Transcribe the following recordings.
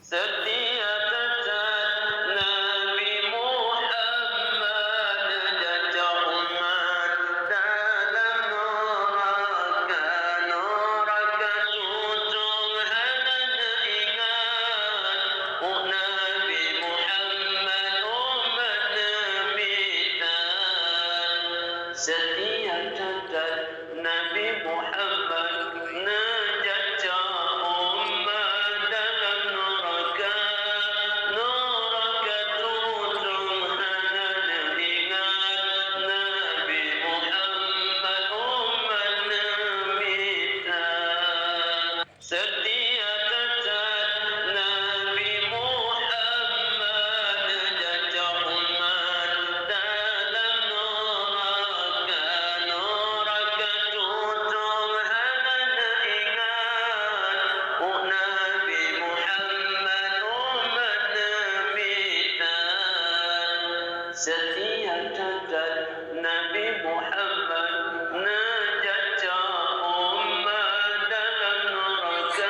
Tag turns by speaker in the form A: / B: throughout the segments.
A: Setiap Nabi Muhammad jajah umat dalam neraka tutung hana ingat Nabi Muhammad umat namitan. Setiap Nabi Muhammad jajah umat dalam neraka tutung hana ingat Nabi Muhammad umat namitan. Setiap Nabi Muhammad jajah umat dalam neraka tutung hana ingat Nabi Muhammad umat namitan. Setiap Nabi Muhammad jajah umat dalam neraka.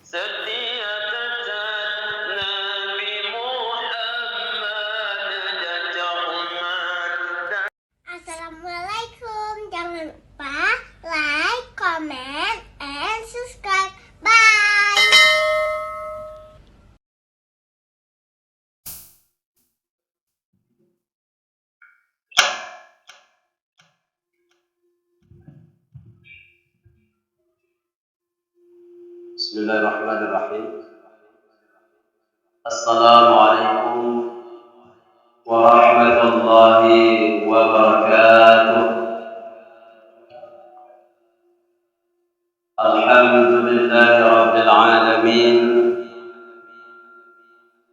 A: Setiap Nabi Muhammad jajah umat.
B: Assalamualaikum. Jangan lupa like, comment, and subscribe. Bye.
A: Bismillahirrahmanirrahim. Assalamualaikum warahmatullahi wabarakatuh. Alhamdulillahi rabbil alamin.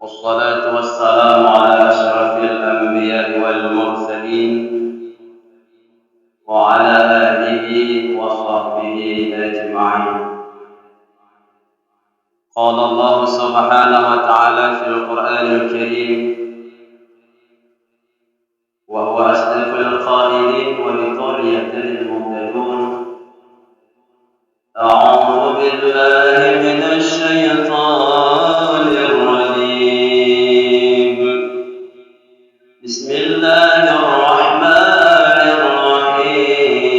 A: Wassalatu wassalamu ala asyrafil anbiya'i wal mursalin wa ala alihi wa sahbihi ajma'in. قال الله سبحانه وتعالى في القرآن الكريم وهو أصدق القائلين ولقرية المهتدون أعوذ بالله من الشيطان الرجيم بسم الله الرحمن الرحيم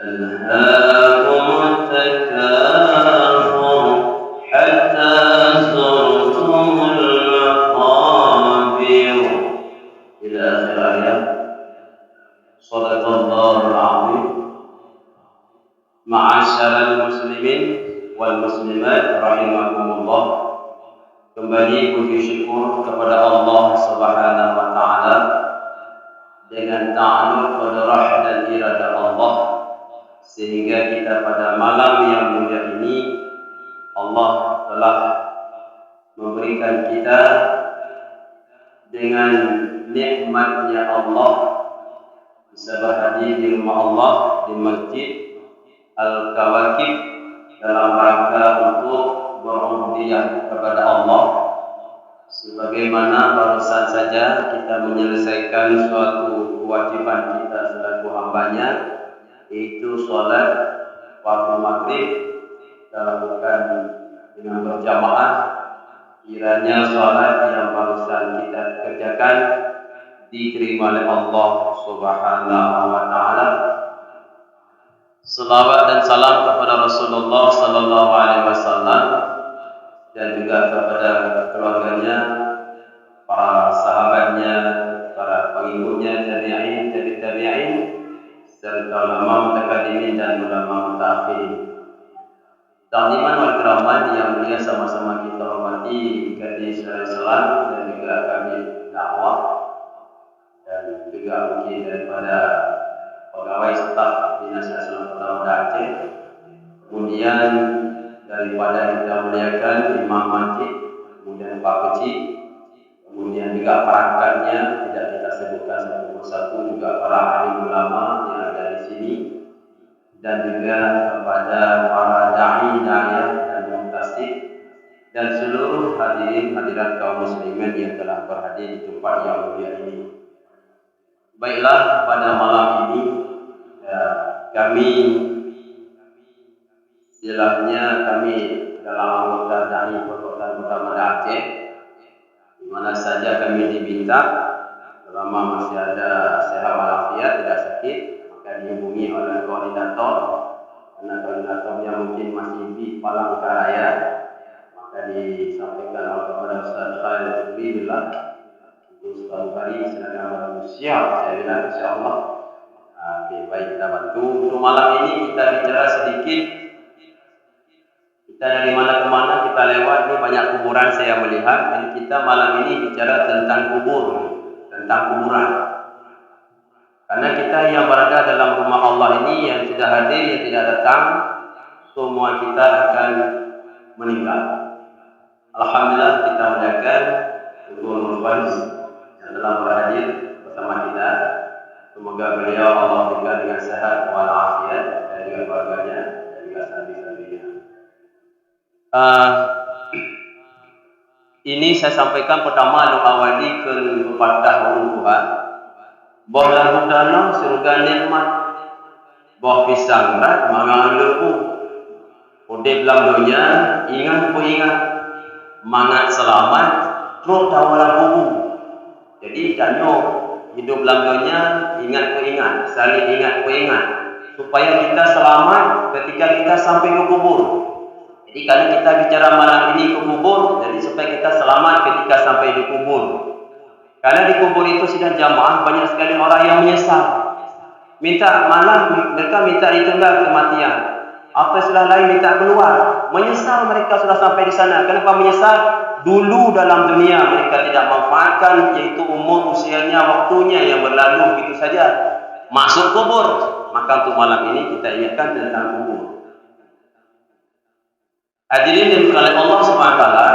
A: ألهاكم التكاثر حتى زرتم المقابر إلى آخر آية. صدق الله العظيم. Ma'asyiral muslimin wal muslimat rahimakumullah. Kembali puji syukur kepada Allah Subhanahu wa taala dengan ta'alluq qadrah dan iradah Allah sehingga kita pada malam yang mulia ini Allah telah memberikan kita dengan nikmatnya Allah bisa berhadir di rumah Allah di Masjid Al-Kawakib dalam rangka untuk berubudiyah kepada Allah. Sebagaimana barusan saja kita menyelesaikan suatu kewajiban kita selaku hambanya, yaitu sholat waktu maghrib dilakukan dengan berjamaah. Kiranya sholat yang barusan kita kerjakan diterima oleh Allah Subhanahu wa taala. Selawat dan salam kepada Rasulullah sallallahu alaihi wasallam dan juga kepada keluarganya, para sahabatnya, para pengikutnya, tabi'in, serta ulama mutaqaddimin dan ulama mutaakhirin. Takliman wal kiraman yang mulia sama-sama kita hormati gadis Islam dan juga kami dakwah dan juga mungkin daripada pegawai staf Dinas Islam Kota Aceh. Kemudian daripada kita muliakan imam masjid, kemudian Pak Kecil, kemudian juga perangkatnya tidak kita sebutkan satu persatu, juga para alim ulama yang ada di sini, dan juga kepada para da'i dan muhtasib dan seluruh hadirin hadirat kaum muslimin yang telah berhadir di tempat yang mulia ini. Baiklah, pada malam ini kami istilahnya kami dalam anggota dai perkotaan Kota Aceh, di mana saja kami diminta selama masih ada sehat walafiat, tidak sakit, maka dihubungi oleh koordinator. Karena koordinatornya mungkin masih di Palangkaraya, maka disampaikan oleh kepada Ustaz Khalid Billah. Ustaz Khalid silakan bantu. Siap, saya bilang insyaallah. Oke, baik, kita bantu. Untuk malam ini kita bicara sedikit. Kita dari mana ke mana kita lewat, ini banyak kuburan saya melihat. Jadi kita malam ini bicara tentang kubur, tentang kuburan. Karena kita yang berada dalam rumah Allah ini, yang sudah hadir, yang tidak datang, semua kita akan meninggal. Alhamdulillah kita muliakan Tuan Nurfaiz yang telah berhadir bersama kita. Semoga beliau Allah berikan dengan sehat walafiat dan juga keluarganya dan juga santri-santrinya. Ini saya sampaikan pertama doa wali kepada orang Tuhan. Boh lagu danau surga nikmat, boh pisang rat mangan lebu. Ode belam dunia ingat mangat selamat terus tawala bubu. Jadi danyo hidup belam dunia ingat saling ingat supaya kita selamat ketika kita sampai ke kubur. Jadi kalau kita bicara malam ini ke kubur, jadi supaya kita selamat ketika sampai di kubur. Karena di kubur itu sidang jamaah banyak sekali orang yang menyesal. Mereka minta ditunda kematian. Apa istilah lain minta keluar. Menyesal mereka sudah sampai di sana. Kenapa menyesal? Dulu dalam dunia mereka tidak memanfaatkan, yaitu umur usianya, waktunya yang berlalu begitu saja. Masuk kubur. Maka untuk malam ini kita ingatkan tentang kubur. Hadirin yang oleh Allah Subhanahu wa taala,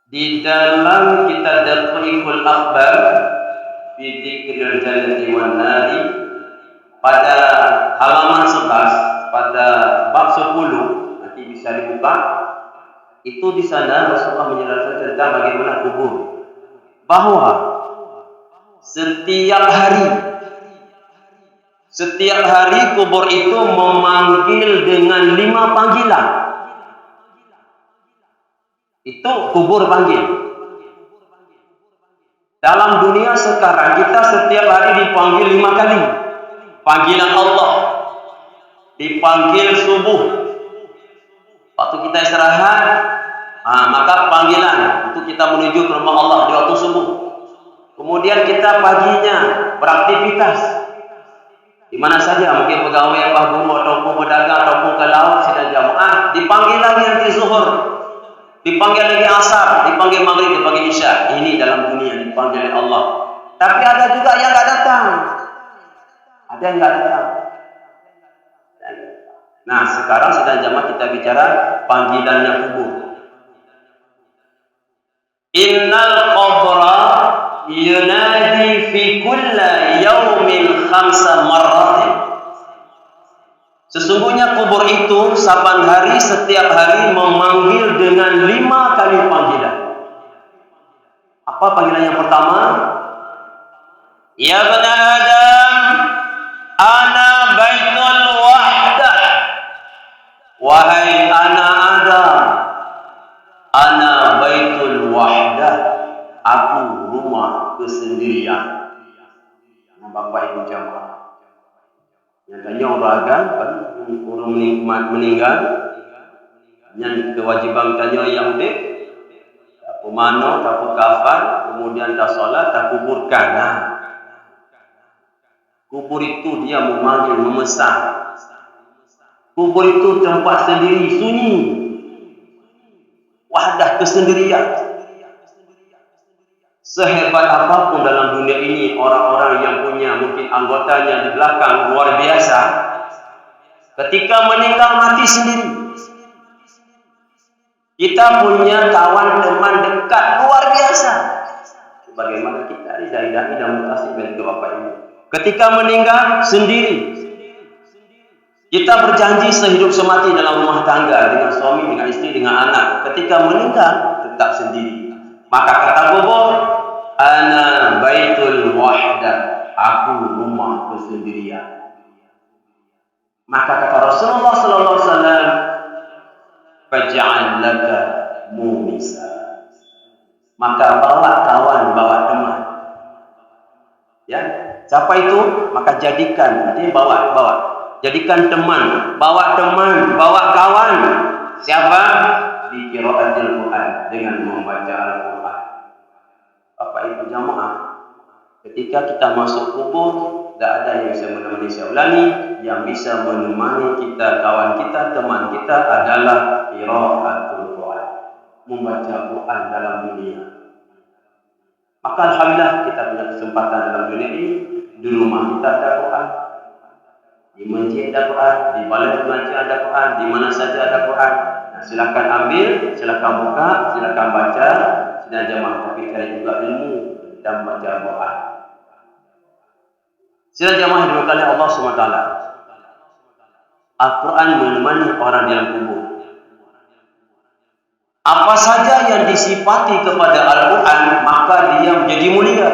A: di dalam kitab Darqul Akhbar fi Dzikril Jannati wan Nari pada halaman 11 pada bab 10 nanti bisa dibuka, itu di sana Rasulullah menjelaskan tentang bagaimana kubur, bahwa setiap hari kubur itu memanggil dengan 5 panggilan. Itu kubur panggil. Dalam dunia sekarang kita setiap hari dipanggil 5 kali. Panggilan Allah, dipanggil subuh. Waktu kita istirahat, maka panggilan untuk kita menuju ke rumah Allah di waktu subuh. Kemudian kita paginya beraktivitas di mana saja, mungkin pegawai, guru ataupun pedagang ataupun ke laut sedang jamaah, dipanggil lagi nanti zuhur. Dipanggil lagi asar, dipanggil maghrib, dipanggil isya. Ini dalam dunia dipanggil oleh Allah. Tapi ada juga yang tidak datang. Ada yang tidak datang. Nah, sekarang sedang jamaah kita bicara panggilannya kubur. Innal qabra yunadi fi kulli yawmin 5 marratin. Sesungguhnya kubur itu saban hari, setiap hari memanggil dengan 5 kali panggilan. Apa panggilan yang pertama? Ya bani Adam, ana baitul wahdah. Wahai anak Adam, ana baitul wahdah. Aku rumah kesendirian. Bapak Ibu jamaah, yang tanya orang meninggal, yang kewajiban tanya yang dek, tak pemano, tak kafan, kemudian tak solat, tak kuburkan. Nah, kubur itu dia memanggil, memesan. Kubur itu tempat sendiri, sunyi, wahdah, kesendirian. Sehebat apapun dalam dunia ini orang-orang yang punya mungkin anggotanya di belakang luar biasa, ketika meninggal mati sendiri. Kita punya kawan teman dekat luar biasa. Bagaimana kita dari dan mutasi bentuk Bapak Ibu. Ketika meninggal sendiri. Kita berjanji sehidup semati dalam rumah tangga dengan suami, dengan istri, dengan anak. Ketika meninggal tetap sendiri. Maka kata kubur, ana baitul wahdah, aku rumah kesendirian. Maka kata Rasulullah sallallahu alaihi wasallam, faj'al laka munisa. Maka bawa kawan, bawa teman. Ya, siapa itu? Maka jadikan, artinya bawa. Jadikan teman, bawa kawan. Siapa? Di qiraatil Quran, dengan membaca Al-Quran. Apa itu jamaah? Ketika kita masuk kubur, tidak ada yang bisa menemani. Saya ulangi, yang bisa menemani kita, kawan kita, teman kita adalah qiraatul Quran, membaca Quran dalam dunia. Maka alhamdulillah kita punya kesempatan dalam dunia ini. Di rumah kita ada Quran, di masjid ada Quran, di balai pengajian ada Quran, di mana saja ada Quran. Nah, silakan ambil, silakan buka, silakan baca. Sidang jamaah, tapi cari juga ilmu dan baca Quran. Sidang jamaah diberkahi Allah SWT. Al-Quran menemani orang di dalam kubur. Apa saja yang disifati kepada Al-Quran, maka dia menjadi mulia.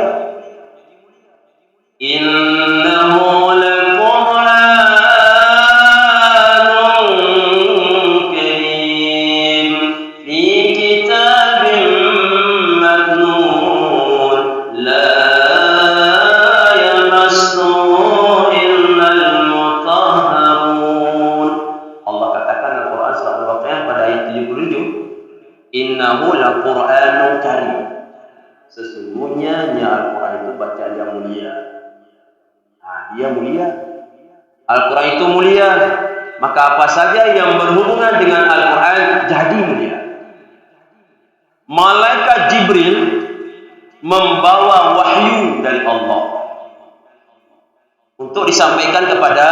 A: Innahu laqur'anun karim fi kitabin maknun la yamassuhu illal mutahharun. Allah katakan Al-Quran surah Al-Waqiah pada ayat 77, innahu laqur'anun karim. Sesungguhnya Al-Quran itu bacaan yang mulia. Nah, dia mulia. Al-Quran itu mulia. Maka apa saja yang berhubungan dengan Al-Quran jadi mulia. Malaikat Jibril membawa wahyu dari Allah untuk disampaikan kepada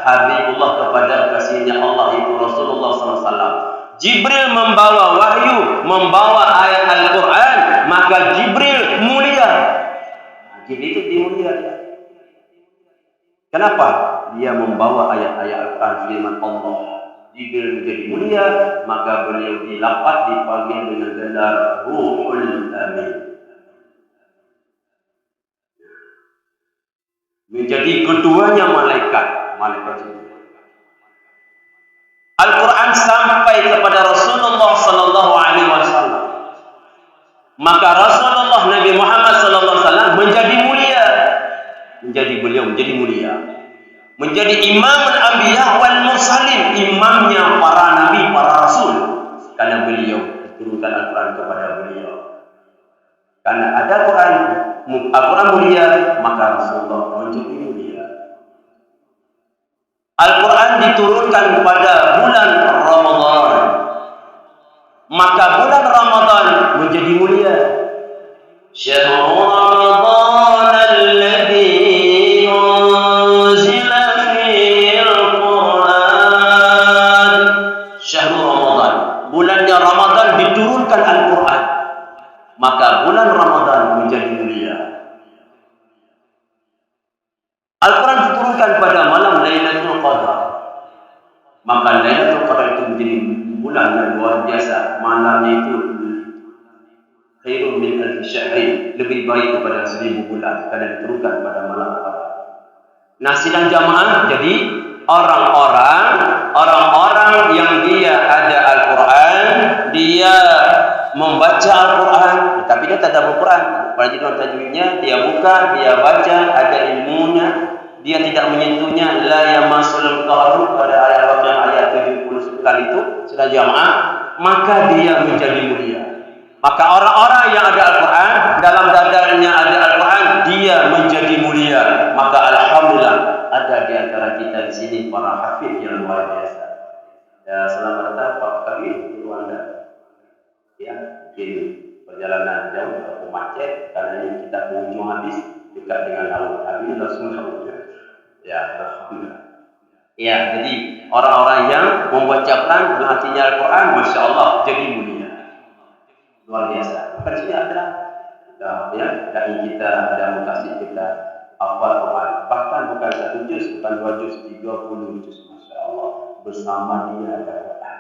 A: Habibullah, kepada kasihnya Allah, itu Rasulullah SAW. Jibril membawa wahyu, membawa ayat Al-Quran, maka Jibril mulia. Jibril itu dimuliakan. Kenapa? Dia membawa ayat-ayat Al-Quran, firman Allah. Jibril menjadi mulia, maka beliau dilapat, dipanggil dengan gelar Ruhul Amin. Menjadi ketuanya malaikat Jibril. Al-Quran sampai kepada Rasulullah sallallahu alaihi wasallam. Maka Rasulullah Nabi Muhammad sallallahu alaihi wasallam menjadi mulia. Beliau menjadi mulia. Menjadi imamul anbiya wal mursalin, imamnya para nabi, para rasul. Karena beliau diturunkan Al-Quran kepada beliau. Karena ada Al-Quran mulia, maka Rasulullah menjadi mulia. Al-Quran diturunkan pada bulan Ramadan, maka bulan Ramadan menjadi mulia. Syahrul Ramadan alladzi unzila fihi Al-Quran. Syahrul Ramadan, bulannya Ramadan diturunkan Al-Quran, maka bulan Ramadan menjadi mulia. Al-Quran diturunkan pada malam Lailatul Qadar, maka Lailatul Qadar itu menjadi bulan yang luar biasa. Malamnya itu khairun min alfi syahrin, lebih baik daripada 1000 bulan, karena diturunkan pada malam Qadar. Nah, sidang jamaah, jadi orang-orang yang dia ada Al-Quran, dia membaca Al-Quran, tapi dia tak ada Al-Quran. Pada judul tajwidnya, dia buka, dia baca, ada ilmunya, dia tidak menyentuhnya. La yamassul mutahharun, pada ayat 70 kali itu, sudah jamaah, maka dia menjadi mulia. Maka orang-orang yang ada Al-Quran, dalam dadanya ada Al-Quran, dia menjadi mulia. Maka alhamdulillah ada di antara kita di sini para hafid yang luar biasa. Ya, selamat datang Pak Kabir, dulu Anda. Ya, mungkin perjalanan jauh atau macet karena ini kita pengunjung habis dekat dengan laut. Habis langsung laut. Ya, alhamdulillah. Ya, jadi orang-orang yang membaca Quran, artinya Al-Quran, masya Allah, jadi mulia, luar biasa. Bukan sini ada, ya, dai kita, ada mutasi kita, hafal Quran. Bahkan bukan 1 juz, bukan 2 juz, 30 juz, masya Allah. Bersama dia ada Quran.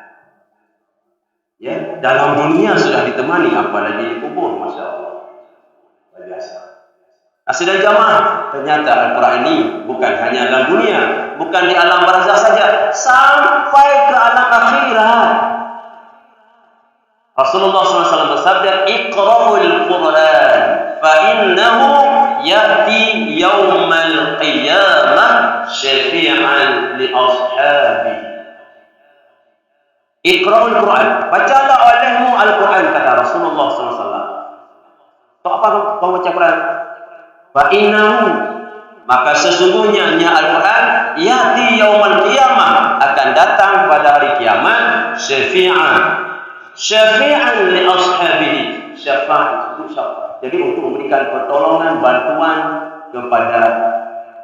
A: Ya, dalam dunia sudah ditemani, apalagi di kubur, masya Allah, luar biasa. Nah, sidang jamaah, ternyata Al-Quran ini bukan hanya dalam dunia, bukan di alam barzakh saja, sampai ke alam akhirat. Rasulullah SAW bersabda, "Iqra'ul Qur'an, fa innahu ya'ti yaumal qiyamah syafi'an li ashabi." Iqra'ul Qur'an, bacalah olehmu Al-Quran, kata Rasulullah SAW. Untuk apa kau baca Quran? Fa innahu, maka sesungguhnya Al-Quran ya'ti yaumal qiyamah, akan datang pada hari kiamat, syafi'an li ashabihi, syafaat untuk siapa? Jadi untuk memberikan pertolongan, bantuan kepada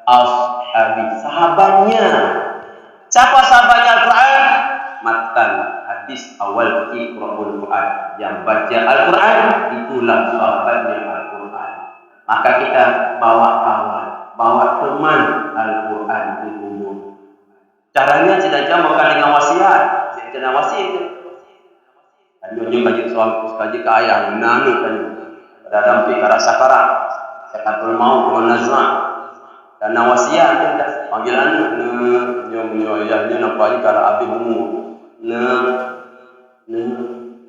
A: ashabi, sahabatnya. Siapa sahabatnya Al-Quran? Matan hadis awal Iqra'ul Quran, yang baca Al-Quran itulah sahabatnya Al-Quran. Maka kita bawa kawan, bawa teman Al-Quran ke kubur. Caranya tidak makan dengan wasiat, dengan wasiat itu. Anjurnya kaji suami, kaji ke ayah, nanu kaji. Pada dampi karak sakarat, sakatul maut dengan nazar. Dan wasiat kita panggil anak, nyo ayahnya nampaknya kalau habis umur.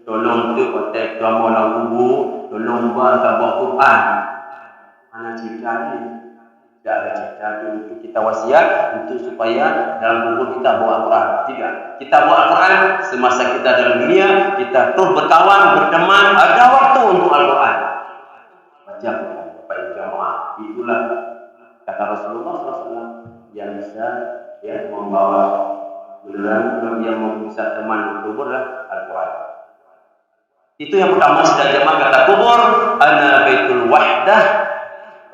A: Tolong tu kotak kamu dalam kubur, tolong baca Quran. Mana cerita ni? Tidak ada cerita tu. Kita wasiat untuk supaya dalam kubur kita bawa Quran. Tidak. Kita bawa Quran semasa kita dalam dunia, kita terus berkawan, berteman, ada waktu untuk Al-Quran. Baca Quran, Bapak Ibu jamaah. Itulah kata Rasulullah SAW yang bisa membawa beneran yang bisa teman kubur lah Al-Quran. Itu yang pertama. Sudah jemaah kata kubur, ana baitul wahdah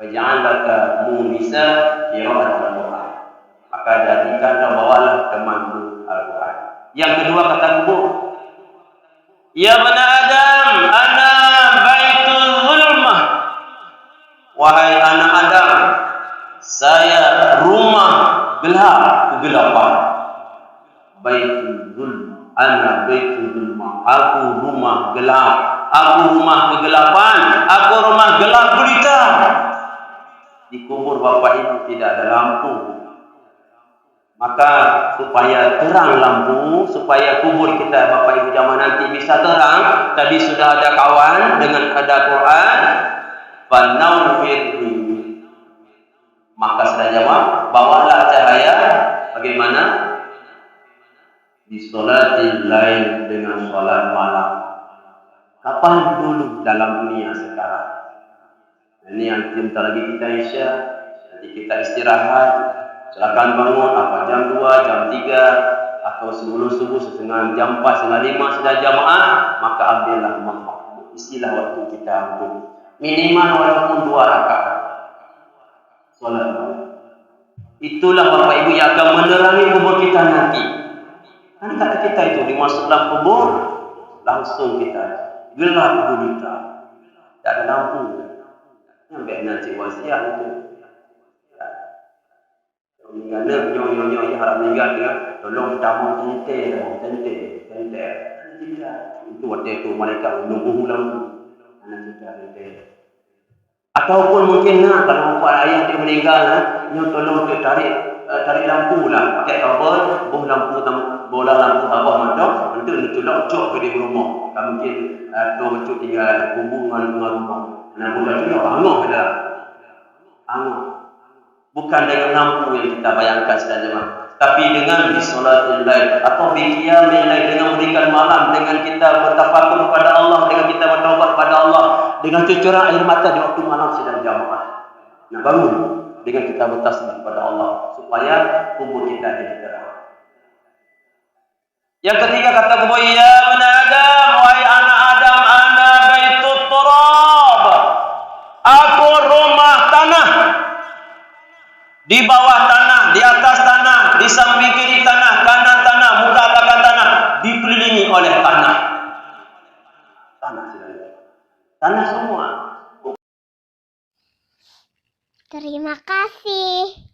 A: waj'alaka munisa qira'at Al-Quran. Maka jadikan dan bawalah temanku Al-Quran. Yang kedua kata kubur, ya bani Adam, ana baitul zulmah. Wahai anak Adam, saya rumah gelap, kegelapan. Baitul zulm, ana baitul zulma, aku rumah gelap, aku rumah kegelapan, aku rumah gelap gulita. Di kubur Bapak Ibu tidak ada lampu, maka supaya terang lampu, supaya kubur kita Bapak Ibu zaman nanti bisa terang, tadi sudah ada kawan dengan ada Quran, fanawwir, maka sudah jawab, bawalah cahaya. Bagaimana? Di sholatil lail, dengan sholat malam. Kapan dulu dalam dunia sekarang? Ini yang sebentar lagi kita isya, nanti kita istirahat. Silakan bangun apa jam 2, jam 3, atau sebelum subuh setengah jam 4, setengah 5 sudah jamaah, maka ambillah manfaat. Isilah waktu kita untuk minimal walaupun 2 rakaat sholat malam. Itulah Bapak Ibu yang akan menerangi kubur kita nanti. Kan kata kita itu dimasuk dalam kubur, langsung kita gelap gulita, tak ada lampu. Yang nanti wasiat itu. Meninggal, nyo harap meninggal dia, tolong tamu tente. Itu waktu itu mereka menunggu lampu. Anak kita tente. Ataupun mungkin kalau bapak ayah dia meninggal, nyo tolong dia tarik lampu lah, pakai kabel, bola lampu abah macam, nanti dia tolong cok ke di rumah. Kalau mungkin tu cok tinggal hubungan dengan rumah. Nah, bola tu hangoh dah. Hangoh. Bukan dengan lampu yang kita bayangkan saja, tapi dengan di sholatul lail atau di qiyamil lail, dengan memberikan malam, dengan kita bertafakur kepada Allah, dengan kita bertaubat kepada Allah, dengan cucuran air mata di waktu malam sedang jamaah. Nah, bangun dengan kita bertasbih kepada Allah supaya kubur kita jadi terang. Yang ketiga kata kubur, ya bani Adam, wahai anak Adam, ana baitut turab, aku rumah tanah. Di bawah tanah, di atas tanah, di samping kiri tanah, kanan tanah, muka belakang tanah, dikelilingi oleh tanah. Tanah semua.
B: Terima kasih.